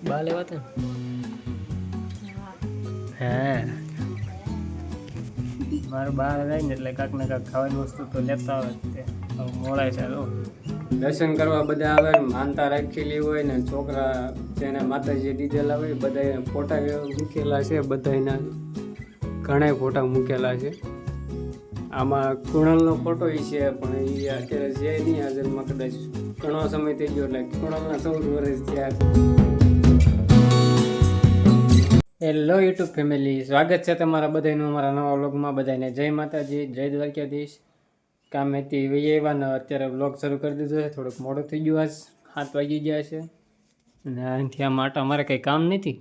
બા લેવા હતા હા મારું બહાર જાય ને એટલે કાંક ને કાંક ખાવાની વસ્તુ તો લેતા આવે તે મોડાય છે દર્શન કરવા બધા આવે ને માનતા રાખેલી હોય ને છોકરા જેને માતાજી દીધેલા હોય બધા ફોટા મૂકેલા છે બધાના ઘણા ફોટા મૂકેલા છે આમાં કુણાલનો ફોટો છે પણ એ અત્યારે છે નહીં હાજરમાં કદાચ ઘણો સમય થઈ ગયો એટલે કુણાલના 14 વર્ષ થયા. હેલો યુટ્યુબ ફેમિલી, સ્વાગત છે તમારા બધાનું અમારા નવા વ્લોગમાં. બધાને જય માતાજી, જય દ્વારકાધીશ. કામેથી વૈયાને અત્યારે વ્લોગ શરૂ કરી દીધો છે. થોડુંક મોડું થઈ ગયું, આજ 7 વાગી ગયા છે અને અહીંથી આ માટે અમારે કંઈ કામ નથી.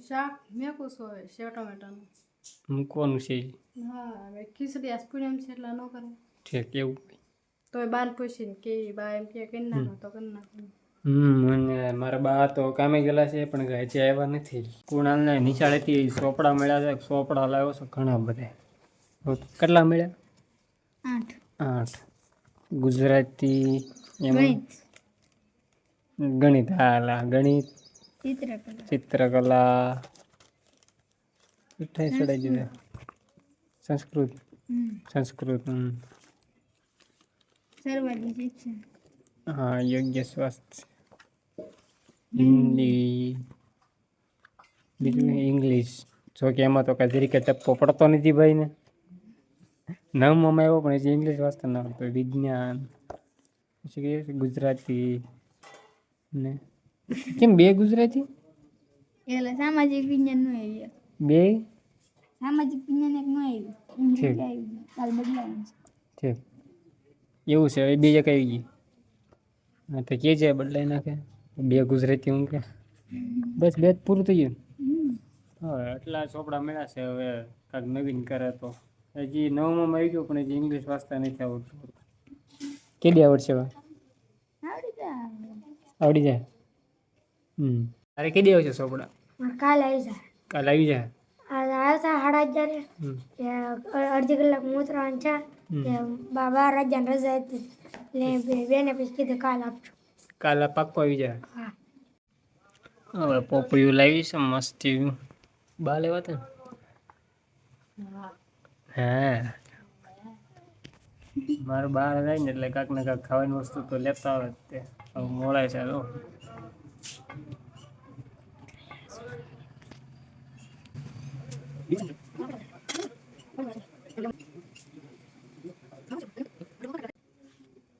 શાક મેકું છે સેવ ટમેટાનું મૂકવાનું છે. હા હવે ખીચડી આસ્પુરમ છે એટલે ન કરે ઠીક એવું તો એ બાન પૂછીને કે બા એમ કે કરી નાખો તો કરી નાખો. અને મારા બા તો કામે ગયેલા છે પણ હજી આવ્યા નથી. કુણાલને નિશાળેથી ચોપડા મળ્યા છે. ચોપડા લાવ્યો છે ઘણા બધા. કેટલા મળ્યા? 8. ગુજરાતી, ગણિત, હાલા ગણિત, ચિત્રકલા, ચડાઈ દીધા, સંસ્કૃત, હા યોગ્ય સ્વાસ્થ્ય, હિન્દી, બીજું ઇંગ્લિશ. જો કે એમાં તો કઈ તરીકે ટપ્પો પડતો નથી ભાઈ ને. નવમાં આવ્યો પણ હજી ઇંગ્લિશ વાંચતા ના આવતો. વિજ્ઞાન, પછી ગુજરાતી ને કેમ 2 ગુજરાતી? એટલે સામાજિક વિજ્ઞાન નું આવી 2 સામાજિક વિજ્ઞાન એક નું આવી કાલ બદલાવાનું છે. એવું છે હવે 2 એક આવી ગઈ. હા તો કે છે બદલાઈ નાખે 2 ગુજરાતી હું કે બસ 2 જ પૂરું થઈ ગયું. હવે એટલા ચોપડા મળ્યા છે. હવે કાંઈક નવીન કરે તો. હજી 9માં આવી ગયો પણ હજી ઇંગ્લિશ વાંચતા નથી આવડતું. કેદી આવડશે? આવડી જાય. તારે કેદી આવશે ચોપડા? કાલે આવી જાય. કાલે આવી જાય. આવતા 11:30 અડધી કલાક ઉતરવાનું છે. 12 રજા હતી એટલે બેને પછી કીધું કાલ આપજો. કાલે પાક્કો આવી જાય. હવે પોપૈયું લાવી છે મસ્ત. બા લેવા હતા હા મારું બહાર જાય ને એટલે કાંક ને કાંક ખાવાની વસ્તુ તો લેતા આવે તે મોડાય છે.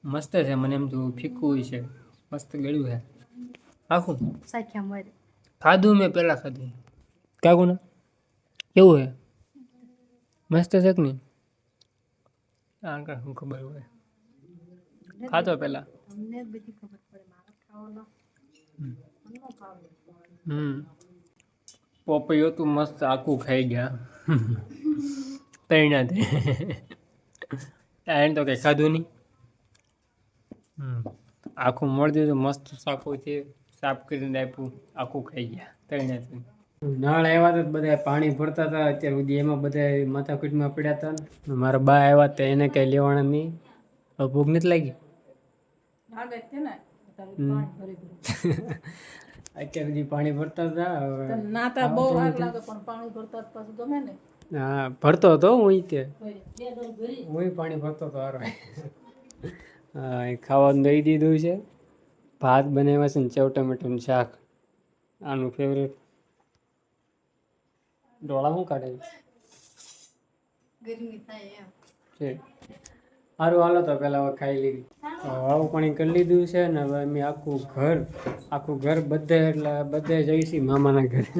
મસ્ત છે. મને એમ તો ફીકું છે. મસ્ત ગળ્યું છે આખું. ખાધું મેં પહેલાં ખાધું. કાકુ ને કેવું છે? મસ્ત છે કે નહીં? આગળ શું ખબર હોય. ખાતો પહેલાં પોપૈયું હતું મસ્ત. આખું ખાઈ ગયા તૈણાથી. એને તો કંઈ ખાધું નહીં. આખું મળી દીધું મસ્ત. સાફુથી સાફ કરીને આપ્યું. આખું ખાઈ ગયા તૈણાથી. નળ આવ્યા હતા બધા પાણી ભરતા હતા અત્યાર સુધી. એમાં બધા માથાકૂટમાં પડ્યા હતા. મારા બા આવ્યા હતા એને કઈ લેવાના નહીં. ભૂખ નથી લાગી અત્યાર સુધી પાણી ભરતા હતા. હા ભરતો હતો હું પાણી ભરતો હતો. હા ખાવાનું દઈ દીધું છે. ભાત બનાવ્યા છે ને સેવ ટમેટાનું શાક. આનું ફેવરેટ. ડોળા શું કાઢે છે? સારું હાલો તો પેલા હવે ખાઈ લીધી. વાવ પાણી કરી લીધું છે ને હવે અમે આખું ઘર બધા એટલે બધા જઈશી મામાના ઘરે.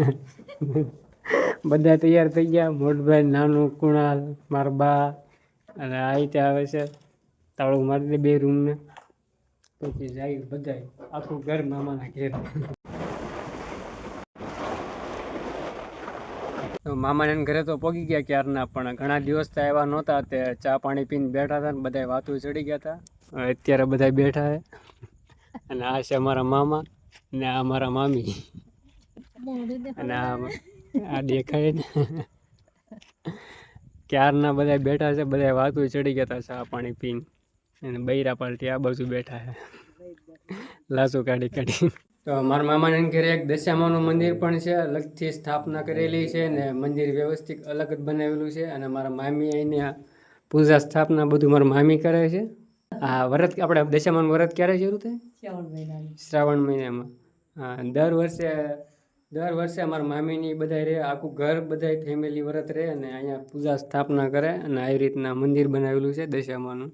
બધા તૈયાર થઈ ગયા. મોટભાઈ, નાનું, કુણાલ, મારા બા અને આ રીતે આવે છે. તાળું મારી દે 2 રૂમને પછી જાય બધા આખું ઘર મામાના ઘેર. મામાને ઘરે તો પહોંચી ગયા ક્યારના, પણ ઘણા દિવસ તો આવ્યા નહોતા. તે ચા પાણી પીને બેઠા હતા ને બધા વાતો ચડી ગયા હતા. અત્યારે બધા બેઠા છે અને આ છે અમારા મામા ને આ મારા મામી અને આ દેખાય ને ક્યારના બધા બેઠા છે. બધા વાતો ચડી ગયા હતા ચા પાણી પીને. અને બૈરા પાલટી આ બાજુ બેઠા છે લાસુ કાઢી. તો મારા મામાના ઘરે એક દશામાનું મંદિર પણ છે, અલગથી સ્થાપના કરેલી છે ને મંદિર વ્યવસ્થિત અલગ જ બનાવેલું છે. અને મારા મામી અહીંયા પૂજા સ્થાપના બધું મારા મામી કરે છે. હા, વ્રત આપણે દશામાનું વ્રત ક્યારે શરૂ થાય? શ્રાવણ મહિનામાં. હા, દર વર્ષે અમારા મામીની બધા રહે, આખું ઘર બધા ફેમિલી વ્રત રહે અને અહીંયા પૂજા સ્થાપના કરે અને આવી રીતના મંદિર બનાવેલું છે દશામાનું.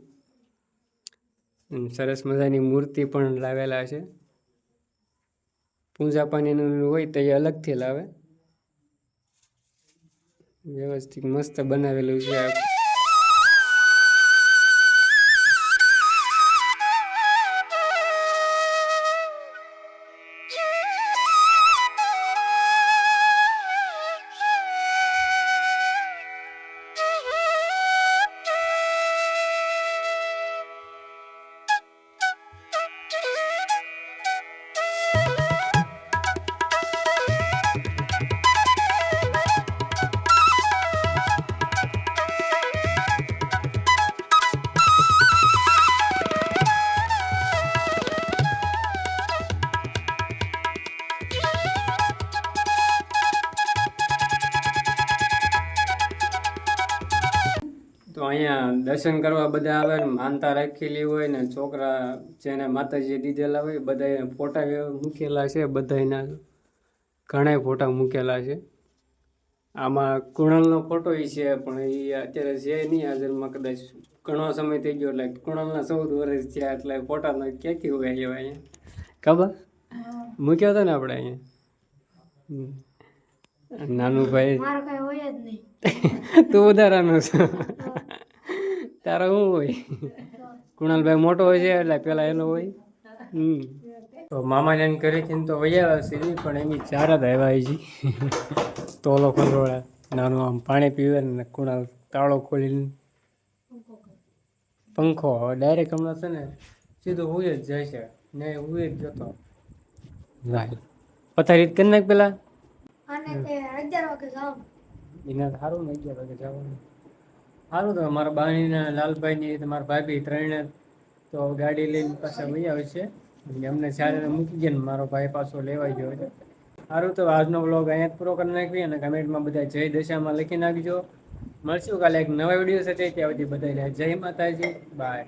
સરસ મજાની મૂર્તિ પણ લાવેલા છે. પૂજા પાણીનું હોય તો એ અલગથી લાવે. વ્યવસ્થિત મસ્ત બનાવેલું છે. તો અહીંયા દર્શન કરવા બધા આવે ને માનતા રાખેલી હોય ને છોકરા જેને માતાજી દીધેલા હોય બધા ફોટા મૂકેલા છે. બધાના ઘણા ફોટા મૂકેલા છે. આમાં કુણાલનો ફોટો છે પણ એ અત્યારે છે નહીં હાજરમાં, કદાચ ઘણો સમય થઈ ગયો. એટલે કુણાલના 14 વર્ષ થયા એટલે ફોટાનો ક્યાંથી હોય એવા અહીંયા ખબર મૂક્યો હતો ને આપણે અહીંયા. નાનું ભાઈ મારો કઈ હોય જ નહીં. તું વધારાનો છે. તારો શું હોય? કુણાલભાઈ મોટો હોય છે એટલે પેલા એનો હોય. તો મામાને ઘરેથી તો વૈયા છે પણ એની ચાર જ આવ્યા છે. તોલો ખંડોળા નાનું આમ પાણી પીવે ને કુણાલ તાળો ખોલીને પંખો ડાયરેક્ટ હમણાં છે ને સીધો હુઈ જ જાય છે ને હુઈ જ જતો. પથારી કરી નાખ પેલા. અને તે 11 વાગે જાવ. એના સારું ને 11 વાગે જવાનું સારું. તો મારા બાણીના લાલભાઈની મારા ભાભી ત્રણે તો ગાડી લઈને પાછા વહી આવે છે. અમને ચારે મૂકી ગયા ને મારો ભાઈ પાછો લેવાઈ ગયો છે. સારું, તો આજનો વ્લોગ અહીંયા જ પૂરો કરી નાખીએ અને કમેન્ટમાં બધા જય દશામાં લખી નાખજો. મળશું કાલે એક નવા વિડીયો સાથે. ત્યાં સુધી બધા જય માતાજી, બાય.